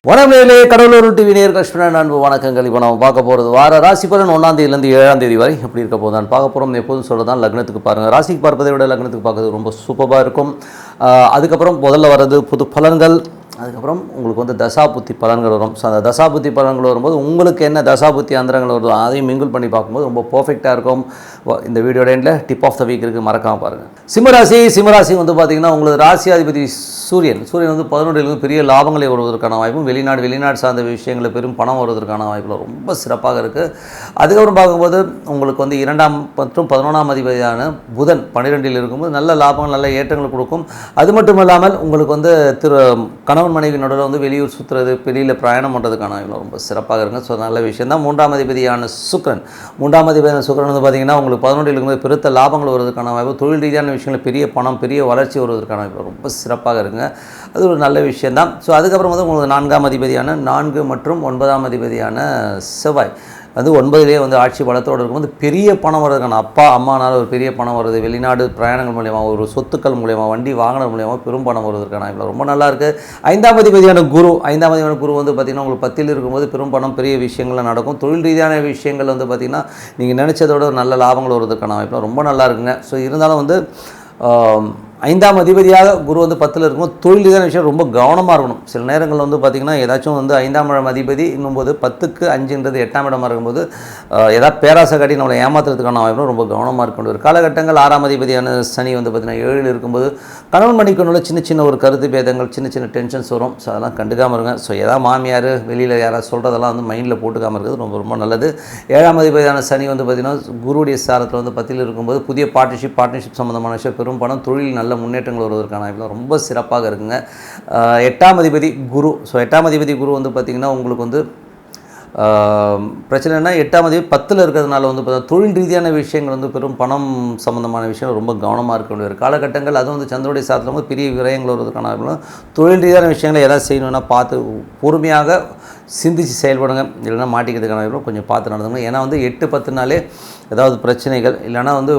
வணக்கங்களே, Cuddalore TV நேயர்களுக்கு அன்பு வணக்கங்கள். இப்போ நம்ம பார்க்க போகிறது வார ராசி பலன் 1ஆம் தேதியிலேருந்து 7ஆம் தேதி வரை எப்படி இருக்க போகுதான்னு பார்க்க போகிறோம். எப்போதும் சொல்கிறதான் லக்னத்துக்கு பாருங்கள். ராசிக்கு பார்ப்பதை விட லக்னத்துக்கு பார்க்கறது ரொம்ப சூப்பராக இருக்கும். அதுக்கப்புறம் முதல்ல வர்றது புது பலன்கள். அதுக்கப்புறம் உங்களுக்கு வந்து தசாபுத்தி பலன்கள் வரும். ஸோ அந்த தசாபுத்தி பலன்கள் வரும்போது உங்களுக்கு என்ன தசாபுத்தி அந்தரங்கள் வருதோ அதையும் மிங்கிள் பண்ணி பார்க்கும்போது ரொம்ப பர்ஃபெக்டாக இருக்கும். இந்த வீடியோட எண்டில் டிப் ஆஃப் த வீக் இருக்குது, மறக்காமல் பாருங்கள். சிம்மராசி வந்து பார்த்திங்கன்னா உங்களுக்கு ராசியாதிபதி சூரியன் வந்து 11 பெரிய லாபங்களை வருவதற்கான வாய்ப்பும் வெளிநாடு சார்ந்த விஷயங்களில் பெரும் பணம் வருவதற்கான வாய்ப்புகள் ரொம்ப சிறப்பாக இருக்குது. அதுக்கப்புறம் பார்க்கும்போது உங்களுக்கு வந்து 2ஆம் மற்றும் 11ஆம் அதிபதியான புதன் 12 இருக்கும்போது நல்ல லாபங்கள் நல்ல ஏற்றங்கள் கொடுக்கும். அது மட்டும் இல்லாமல் உங்களுக்கு வந்து கணவன் மனைவி நடுவில் வந்து வெளியூர் சுற்றுறது வெளியில் பிரயாணம் பண்ணுறதுக்கான வாய்ப்புகள் ரொம்ப சிறப்பாக இருக்குது. ஸோ நல்ல விஷயம் தான். 3ஆம் அதிபதியான சுக்கிரன் வந்து பார்த்திங்கன்னா உங்களுக்கு 11 இருக்கும்போது பெருத்த லாபங்கள் வருவதற்கான வாய்ப்பு, தொழில் ரீதியான விஷயங்கள் பெரிய பணம் பெரிய வளர்ச்சி வருவதற்கான வாய்ப்பு ரொம்ப சிறப்பாக இருக்குங்க. அது ஒரு நல்ல விஷயந்தான். ஸோ அதுக்கப்புறம் வந்து உங்களுக்கு 4ஆம் அதிபதியான 4 மற்றும் 9ஆம் அதிபதியான செவ்வாய் வந்து 9லேயே வந்து ஆட்சி பலத்தோடு இருக்கும்போது பெரிய பணம் வர்றதுக்கான அப்பா அம்மானால் ஒரு பெரிய பணம் வருது, வெளிநாடு பிரயாணங்கள் மூலயமா ஒரு சொத்துக்கள் மூலயமா வண்டி வாகனம் மூலயமா பெரும் பணம் வருவதற்கான ரொம்ப நல்லாயிருக்கு. 5ஆம் அதிபதியான குரு வந்து பார்த்திங்கன்னா உங்களுக்கு 10ல் இருக்கும்போது பெரும் பணம் பெரிய விஷயங்கள்லாம் நடக்கும். தொழில் ரீதியான விஷயங்கள் வந்து பார்த்திங்கன்னா நீங்கள் நினச்சதோட ஒரு நல்ல லாபங்கள் வருவதற்கான வாய்ப்புலாம் ரொம்ப நல்லா இருக்குங்க. ஸோ இருந்தாலும் வந்து 5ஆம் அதிபதியாக குரு வந்து 10ல் இருக்கும். தொழில் ரீதியான விஷயம் ரொம்ப கவனமாக இருக்கணும். சில நேரங்களில் வந்து பார்த்திங்கன்னா ஏதாச்சும் வந்து 5ஆம் இடம் அதிபதி இன்னும்போது 10க்கு 5ன்றது 8ஆம் இடமாக இருக்கும்போது ஏதாவது பேராசை காட்டி நம்மளை ஏமாத்துறதுக்கான வாய்ப்பு ரொம்ப கவனமாக இருக்கணும். ஒரு காலகட்டங்கள் 6ஆம் அதிபதியான சனி வந்து பார்த்திங்கன்னா 7ல் இருக்கும்போது கணவன் மனைவிக்குள்ள சின்ன ஒரு கருத்து பேதங்கள் சின்ன டென்ஷன்ஸ் வரும். ஸோ அதெல்லாம் கண்டுக்காமல் இருங்க. ஸோ ஏதாவது மாமியார் வெளியில் யாராவது சொல்கிறதெல்லாம் வந்து மைண்டில் போட்டுக்காமல் இருக்கிறது ரொம்ப நல்லது. 7ஆம் அதிபதியான சனி வந்து பார்த்திங்கன்னா குருடைய சாரத்தில் வந்து 10ல் இருக்கும்போது புதிய பார்ட்னர்ஷிப் சம்மந்தமான விஷயம் பெரும் பணம் தொழில் நல்ல முன்னேற்றங்கள் வருவதற்கான வாய்ப்புலாம் ரொம்ப சிறப்பாக இருக்குங்க. 8ஆம் அதிபதி குரு. ஸோ 8ஆம் அதிபதி குரு வந்து பார்த்திங்கன்னா உங்களுக்கு வந்து பிரச்சனைனா 8ஆம் அதிபதி 10ல் இருக்கிறதுனால வந்து பார்த்தா தொழில் ரீதியான விஷயங்கள் வந்து பெரும் பணம் சம்மந்தமான விஷயம் ரொம்ப கவனமாக இருக்க வேண்டிய ஒரு காலகட்டங்கள். அதுவும் வந்து சந்திரனுடைய சாரத்தில் வந்து பெரிய விரயங்கள் வருவதற்கான தொழில் ரீதியான விஷயங்களை எதாவது செய்யணுன்னா பார்த்து பொறுமையாக சிந்தித்து செயல்படுங்க. இல்லைனா மாட்டிக்கிறதுக்கான கொஞ்சம் பார்த்து நடந்துங்க. ஏன்னா வந்து 8-10 ஏதாவது பிரச்சனைகள் இல்லைனா வந்து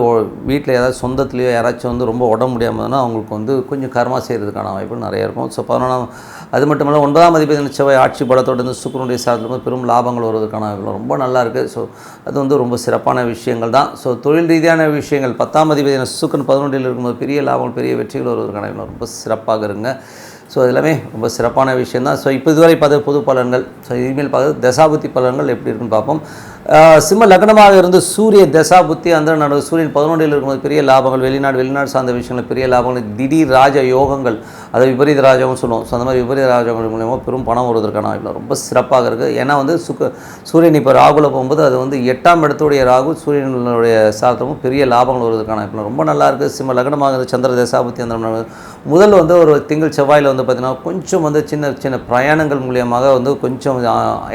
வீட்டில் ஏதாவது சொந்தத்துலேயோ யாராச்சும் வந்து ரொம்ப உடம்பு முடியாமல்னா அவங்களுக்கு வந்து கொஞ்சம் கர்மா செய்கிறதுக்கான வாய்ப்புகள் நிறைய இருக்கும். ஸோ 11ஆம் அது மட்டும் இல்லை 9ஆம் அதிபதி செவ்வாய் ஆட்சி பலத்தோடு இருந்து சுக்கிரனுடைய சாரத்தில் வந்து பெரும் லாபங்கள் வருவதற்கான வாய்ப்புகள் ரொம்ப நல்லா இருக்குது. ஸோ அது வந்து ரொம்ப சிறப்பான விஷயங்கள் தான். ஸோ தொழில் ரீதியான விஷயங்கள் 10ஆம் அதிபதியான சுக்கிரன் 11ல் இருக்கும்போது பெரிய லாபங்கள் பெரிய வெற்றிகள் வருவதற்கான வாய்ப்புகள் ரொம்ப சிறப்பாக இருங்க. ஸோ அது எல்லாமே ரொம்ப சிறப்பான விஷயந்தான். ஸோ இப்போ இதுவரை பார்த்து பொது பலன்கள். ஸோ இனிமேல் பார்த்து தசாபுத்தி பலன்கள் எப்படி இருக்குன்னு பார்ப்போம். சிம்ம லக்னமாக இருந்து சூரிய தசாபுத்தி அந்த நடுவு சூரியன் 11ல் இருக்கும்போது பெரிய லாபங்கள் வெளிநாடு சார்ந்த விஷயங்கள் பெரிய லாபங்கள் திடீர் ராஜ யோகங்கள் அதை விபரீத ராஜகம் சொல்லுவோம். ஸோ அந்த மாதிரி விபரீத ராஜகங்கள் மூலயமா பெரும் பணம் வருவதற்கான வாய்ப்பு ரொம்ப சிறப்பாக இருக்குது. ஏன்னா வந்து சூரியன் இப்போ ராகுல போகும்போது அது வந்து 8ஆம் இடத்துடைய ராகு சூரியனுடைய சாரத்தமும் பெரிய லாபங்கள் வருவதற்கான வாய்ப்பு ரொம்ப நல்லா இருக்குது. சிம்ம லக்னமாக இருந்து சந்திர தசாபுத்தி அந்த முதல் வந்து ஒரு திங்கள் செவ்வாயில் வந்து பார்த்திங்கன்னா கொஞ்சம் வந்து சின்ன பிரயாணங்கள் மூலியமாக வந்து கொஞ்சம்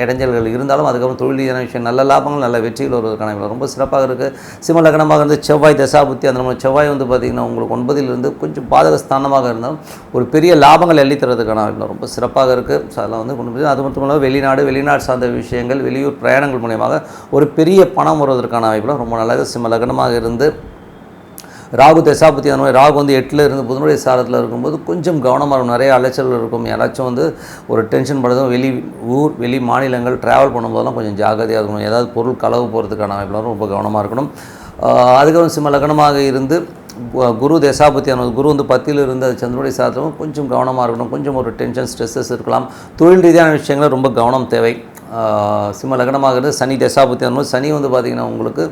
இடைஞ்சல்கள் இருந்தாலும் அதுக்கப்புறம் தொழில் ரீதியான விஷயம் நல்ல லாபங்கள் நல்ல வெற்றிகள் வருவதற்கான ரொம்ப சிறப்பாக இருக்குது. சிம்ம லக்னமாக இருந்து செவ்வாய் தசாபுத்தி அந்த செவ்வாய் வந்து பார்த்திங்கன்னா உங்களுக்கு 9ல் கொஞ்சம் பாதக ஸ்தானமாக இருந்தாலும் ஒரு பெரிய லாபங்கள் அள்ளி தரதுக்கான ரொம்ப சிறப்பாக இருக்குது. ஸோ அதெல்லாம் வந்து கொண்டு போய் அது மட்டும் இல்லாமல் வெளிநாடு சார்ந்த விஷயங்கள் வெளியூர் பிரயாணங்கள் மூலயமாக ஒரு பெரிய பணம் வருவதற்கான வாய்ப்புலாம் ரொம்ப நல்லது. சிம்ம லக்னமாக இருந்து ராகு தசாபுத்தி அந்த மாதிரி ராகு வந்து 8ல் இருந்து புதனுடைய சாரத்தில் இருக்கும்போது கொஞ்சம் கவனமாக இருக்கும். நிறைய அலைச்சல் இருக்கும். யாராச்சும் வந்து ஒரு டென்ஷன் பண்ணுறதும் வெளி மாநிலங்கள் ட்ராவல் பண்ணும்போதெல்லாம் கொஞ்சம் ஜாகிரதையாக இருக்கணும். ஏதாவது பொருள் களவு போகிறதுக்கான வாய்ப்புலாம் ரொம்ப கவனமாக இருக்கணும். அதுக்கப்புறம் சிம்ம லக்னமாக இருந்து குரு தசாபுத்தி குரு வந்து 10ல் இருந்து அது சந்திரனுடைய சாரத்திலும் கொஞ்சம் கவனமாக இருக்கணும். கொஞ்சம் ஒரு டென்ஷன் ஸ்ட்ரெஸ்ஸஸ் இருக்கலாம். தொழில் ரீதியான விஷயங்கள் ரொம்ப கவனம் தேவை. சிம்ம லக்னமாக இருந்து சனி தசாபுத்தி சனி வந்து பார்த்திங்கன்னா உங்களுக்கு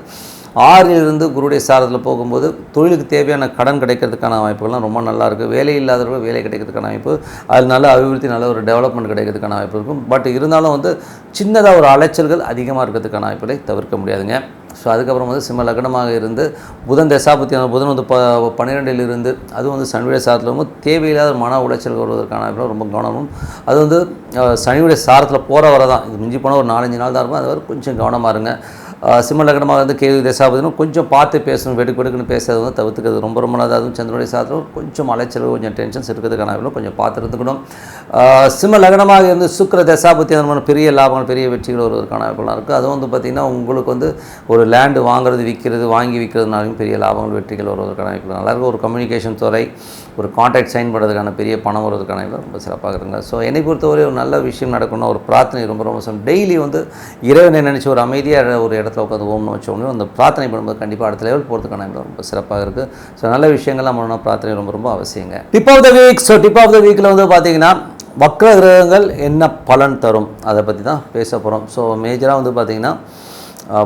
6லிருந்து குருடைய சாரத்தில் போகும்போது தொழிலுக்கு தேவையான கடன் கிடைக்கிறதுக்கான வாய்ப்புகள்லாம் ரொம்ப நல்லாயிருக்கு. வேலை இல்லாதவர்கள் வேலை கிடைக்கிறதுக்கான வாய்ப்பு, அது நல்ல அபிவிருத்தி நல்ல ஒரு டெவலப்மெண்ட் கிடைக்கிறதுக்கான வாய்ப்பு இருக்கும். பட் இருந்தாலும் வந்து சின்னதாக ஒரு அலைச்சல்கள் அதிகமாக இருக்கிறதுக்கான வாய்ப்புகளை தவிர்க்க முடியாதுங்க. ஸோ அதுக்கப்புறம் வந்து சிம்ம லக்னமாக இருந்து புதன் தசாபுத்தி புதன் வந்து 12ல் இருந்து அது வந்து சனியுடைய சாரத்தில் தேவையில்லாத மன உளைச்சல் வருவதற்கான வாய்ப்பு ரொம்ப கவனமும். அது வந்து சனியுடைய சாரத்தில் போகிற வரை தான் இது மிஞ்சி போனால் ஒரு 4-5 நாள் தான் இருக்கும். அது வரை கொஞ்சம் கவனமாக இருங்க. சிம்ம லக்னமாக வந்து கேது தசாபதினு கொஞ்சம் பார்த்து பேசணும், வெடுக்குன்னு பேசுறது வந்து தவிர்த்துக்கிறது ரொம்ப ரொம்ப நல்லது. அதுவும் சந்திரனுடைய சாதத்தில் கொஞ்சம் அலைச்சல், கொஞ்சம் டென்ஷன்ஸ் இருக்கிறதுக்கான கொஞ்சம் பார்த்து இருந்துக்கணும். சிம்ம லக்னமாக இருந்து சுக்கிர தசாபதி அந்த பெரிய லாபங்கள் பெரிய வெற்றிகள் வருவதற்கான வாய்ப்புலாம் இருக்குது. அதுவும் வந்து பார்த்திங்கன்னா உங்களுக்கு வந்து ஒரு லேண்டு வாங்குறது விற்கிறது வாங்கி விற்கிறதுனாலும் பெரிய லாபங்கள் வெற்றிகள் வருவதற்கான வாய்ப்பு நல்லாயிருக்கும். ஒரு கம்யூனிகேஷன் துறை, ஒரு கான்ட்ராக்ட் சைன் பண்ணுறதுக்கான பெரிய பணம் வருவதற்கான ரொம்ப சிறப்பாக இருக்குங்க. ஸோ என்னை பொறுத்தவரை ஒரு நல்ல விஷயம் நடக்கணும், ஒரு பிரார்த்தனை ரொம்ப ரொம்ப டெய்லி வந்து இறைவனை நினச்சி ஒரு அமைதியாக ஒரு இடத்துல உட்காந்து ஓம்னு வச்சோடனே அந்த பிரார்த்தனை பண்ணும்போது கண்டிப்பாக அடுத்த லெவல் போகிறதுக்கான ரொம்ப சிறப்பாக இருக்குது. ஸோ நல்ல விஷயங்கள்லாம் பண்ணணும், பிரார்த்தனை ரொம்ப ரொம்ப அவசியங்க. Tip of the week. So tip of the வீக்கில் வந்து பார்த்திங்கன்னா வக்ர கிரகங்கள் என்ன பலன் தரும் அதை பற்றி தான் பேச போகிறோம். ஸோ மேஜராக வந்து பார்த்திங்கன்னா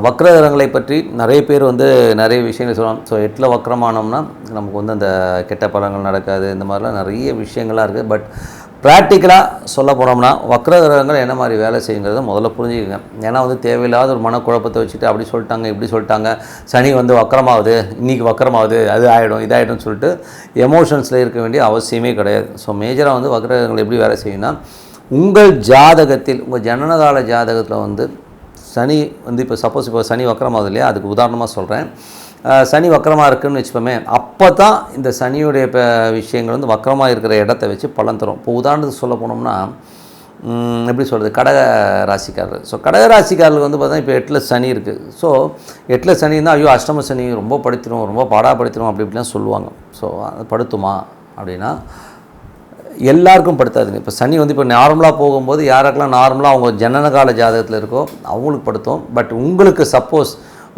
வக்ர கிரகங்களை பற்றி நிறைய பேர் வந்து நிறைய விஷயங்கள் சொல்லலாம். ஸோ 8ல் வக்ரமானோம்னா நமக்கு வந்து அந்த கெட்ட பலன்கள் நடக்காது, இந்த மாதிரிலாம் நிறைய விஷயங்கள்லாம் இருக்குது. பட் ப்ராக்டிக்கலாக சொல்ல போனோம்னா வக்ர கிரகங்கள் என்ன மாதிரி வேலை செய்யுங்கிறத முதல்ல புரிஞ்சுக்கங்க. ஏன்னா வந்து தேவையில்லாத ஒரு மனக்குழப்பத்தை வச்சுட்டு அப்படி சொல்லிட்டாங்க இப்படி சொல்லிட்டாங்க, சனி வந்து வக்கரமாகுது, இன்றைக்கி வக்கரமாகுது, அது ஆகிடும் இதாகிடும் சொல்லிட்டு எமோஷன்ஸில் இருக்க வேண்டிய அவசியமே கிடையாது. ஸோ மேஜராக வந்து வக்ர கிரகங்கள் எப்படி வேலை செய்யும்னா, உங்கள் ஜாதகத்தில் உங்கள் ஜனனகால ஜாதகத்தில் வந்து சனி வந்து இப்போ சப்போஸ் இப்போ சனி வக்கரமாகுது இல்லையா, அதுக்கு உதாரணமாக சொல்கிறேன். சனி வக்கரமாக இருக்குதுன்னு வச்சுப்போமே, அப்போ தான் இந்த சனியுடைய விஷயங்கள் வந்து வக்கரமாக இருக்கிற இடத்த வச்சு பலன் தரும். இப்போ உதாரணத்துக்கு சொல்ல போனோம்னா எப்படி சொல்கிறது, கடக ராசிக்காரர். ஸோ கடக ராசிக்காரர்களுக்கு வந்து பார்த்தா இப்போ 8ல் சனி இருக்குது. ஸோ 8ல் சனி இருந்தால் ஐயோ அஷ்டம சனி ரொம்ப படுத்திடும், ரொம்ப பாடாப்படுத்திடும் அப்படி இப்படிலாம் சொல்லுவாங்க. ஸோ அது படுத்துமா அப்படின்னா எல்லாருக்கும் படுத்தாதுங்க. இப்போ சனி வந்து இப்போ நார்மலாக போகும்போது யாருக்கெல்லாம் நார்மலாக அவங்க ஜனனகால ஜாதகத்தில் இருக்கோ அவங்களுக்கு படுத்தும். பட் உங்களுக்கு சப்போஸ்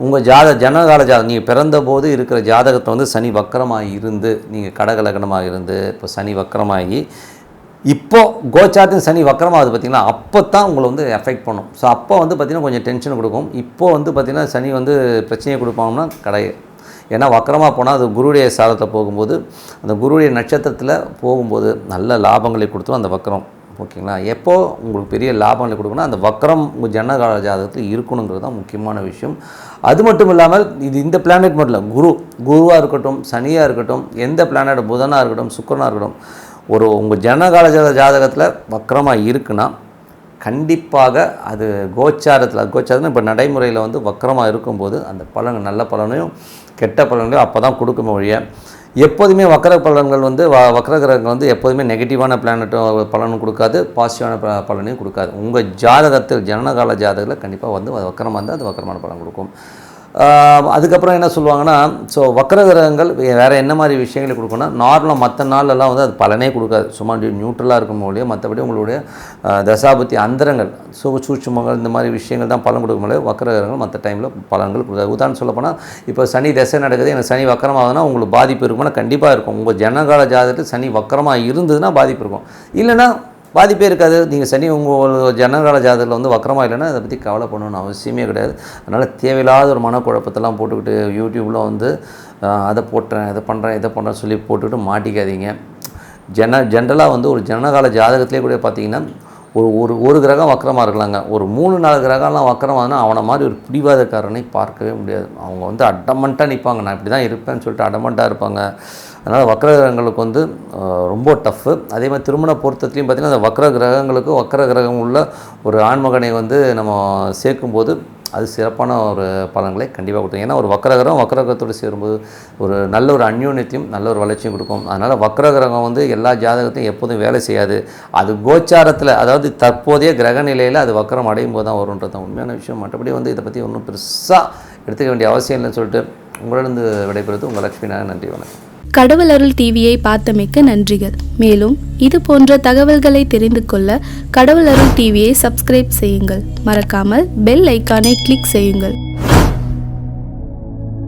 உங்கள் ஜனனகால ஜாதகம் நீங்கள் பிறந்தபோது இருக்கிற ஜாதகத்தை வந்து சனி வக்கரமாக இருந்து நீங்கள் கடக லக்னமாக இருந்து இப்போ சனி வக்கரமாகி இப்போது கோச்சாரத்தின் சனி வக்கரமாகுது பார்த்திங்கன்னா அப்போ தான் உங்களை வந்து எஃபெக்ட் பண்ணும். ஸோ அப்போ வந்து பார்த்திங்கன்னா கொஞ்சம் டென்ஷன் கொடுக்கும். இப்போது வந்து பார்த்திங்கன்னா சனி வந்து பிரச்சனையை கொடுப்பாங்கன்னா கிடையாது. ஏன்னா வக்கரமாக போனால் அது குருடைய சாதத்தில் போகும்போது அந்த குருடைய நட்சத்திரத்தில் போகும்போது நல்ல லாபங்களை கொடுத்துரும் அந்த வக்கரம். ஓகேங்களா, எப்போது உங்களுக்கு பெரிய லாபங்களை கொடுக்கணும் அந்த வக்கரம் உங்கள் ஜனகால ஜாதகத்தில் இருக்கணுங்கிறது தான் முக்கியமான விஷயம். அது மட்டும் இல்லாமல் இது இந்த பிளானட் மட்டும் இல்லை, குருவாக இருக்கட்டும், சனியாக இருக்கட்டும், எந்த பிளானட் புதனாக இருக்கட்டும், சுக்கிரனாக இருக்கட்டும், உங்கள் ஜனகால ஜாதகத்தில் வக்கரமாக இருக்குன்னா கண்டிப்பாக அது கோச்சாரத்தில் இப்போ நடைமுறையில் வந்து வக்கரமாக இருக்கும்போது அந்த பலன் நல்ல பலனையும் கெட்ட பலன்களையும் அப்போ தான் கொடுக்கும் ஒழிய எப்போதுமே வக்கர பலன்கள் வந்து வக்கர கிரகங்கள் வந்து எப்போதுமே நெகட்டிவான பிளானட்டும் பலனும் கொடுக்காது, பாசிட்டிவான பலனையும் கொடுக்காது. உங்கள் ஜாதகத்தில் ஜனனகால ஜாதகத்தில் கண்டிப்பாக வந்து வக்கரமாக இருந்தால் அது வக்கரமான பலன் கொடுக்கும். அதுக்கப்புறம் என்ன சொல்லுவாங்கன்னா, ஸோ வக்கர கிரகங்கள் வேறு என்ன மாதிரி விஷயங்களை கொடுக்கணும்னா நார்மலாக மற்ற நாளெல்லாம் வந்து அது பலனே கொடுக்காது, சும்மா நியூட்ரலாக இருக்கும் போதே. மற்றபடி உங்களுடைய தசாபுத்தி அந்தரங்கள் சூட்சுமங்கள் இந்த மாதிரி விஷயங்கள் தான் பலன் கொடுக்க முடியாது. வக்கர கிரகங்கள் மற்ற டைமில் பலன்கள் கொடுக்காது. உதாரணம் சொல்ல போனால் இப்போ சனி தசை நடக்குது, எனக்கு சனி வக்கரமாகுதுன்னா உங்களுக்கு பாதிப்பு இருக்கும்னா கண்டிப்பாக இருக்கும். உங்கள் ஜனகால ஜாதகத்தில் சனி வக்கரமாக இருந்ததுன்னா பாதிப்பு இருக்கும், இல்லைன்னா பாதிப்பே இருக்காது. நீங்கள் சனி உங்கள் ஜனகால ஜாதகத்தில் வந்து வக்கரமாக இல்லைன்னா அதை பற்றி கவலை பண்ணணும்னு அவசியமே கிடையாது. அதனால் தேவையில்லாத ஒரு மனக்குழப்பத்தெல்லாம் போட்டுக்கிட்டு யூடியூப்பில் வந்து அதை போட்டுறேன் இதை பண்ணுறேன் சொல்லி போட்டுக்கிட்டு மாட்டிக்காதீங்க. ஜென்ரலாக வந்து ஒரு ஜனகால ஜாதகத்திலே கூட பார்த்தீங்கன்னா ஒரு கிரகம் வக்கரமாக இருக்கலாங்க, ஒரு 3-4 கிரகம்லாம் வக்கரமாகனா அவனை மாதிரி ஒரு பிடிவாதக்காரனை பார்க்கவே முடியாது. அவங்க வந்து அடமண்ட்டாக நிற்பாங்க, நான் இப்படி தான் இருப்பேன்னு சொல்லிட்டு அடமண்ட்டாக இருப்பாங்க. அதனால் வக்கர கிரகங்களுக்கு வந்து ரொம்ப டஃப்பு. அதே மாதிரி திருமண பொருத்தத்துலேயும் பார்த்திங்கன்னா அந்த வக்கர கிரகங்களுக்கும் வக்கர கிரகம் உள்ள ஒரு ஆண்மகனை வந்து நம்ம சேர்க்கும்போது அது சிறப்பான ஒரு பலன்களை கண்டிப்பாக கொடுக்கும். ஏன்னா ஒரு வக்கர கிரகத்தோடு சேரும்போது ஒரு நல்ல ஒரு அந்யோன்யத்தையும் நல்ல ஒரு வளர்ச்சியும் கொடுக்கும். அதனால் வக்கர கிரகம் வந்து எல்லா ஜாதகத்தையும் எப்போதும் வேலை செய்யாது. அது கோச்சாரத்தில் அதாவது தற்போதைய கிரக நிலையில் அது வக்கரம் அடையும் போது தான் வரும்ன்றது தான் உண்மையான விஷயம். மற்றபடி வந்து இதை பற்றி ஒன்றும் பெருசாக எடுத்துக்க வேண்டிய அவசியம் இல்லைன்னு சொல்லிட்டு உங்களிடம் விடைபெறுவது உங்கள் லட்சுமி நாராயணன். நன்றி, வணக்கம். கடவுள் அருள் டிவியை பார்த்தமைக்க நன்றிகள். மேலும் இது போன்ற தகவல்களை தெரிந்து கொள்ள கடவுள் அருள் டிவியை சப்ஸ்கிரைப் செய்யுங்கள். மறக்காமல் பெல் ஐக்கானை கிளிக் செய்யுங்கள்.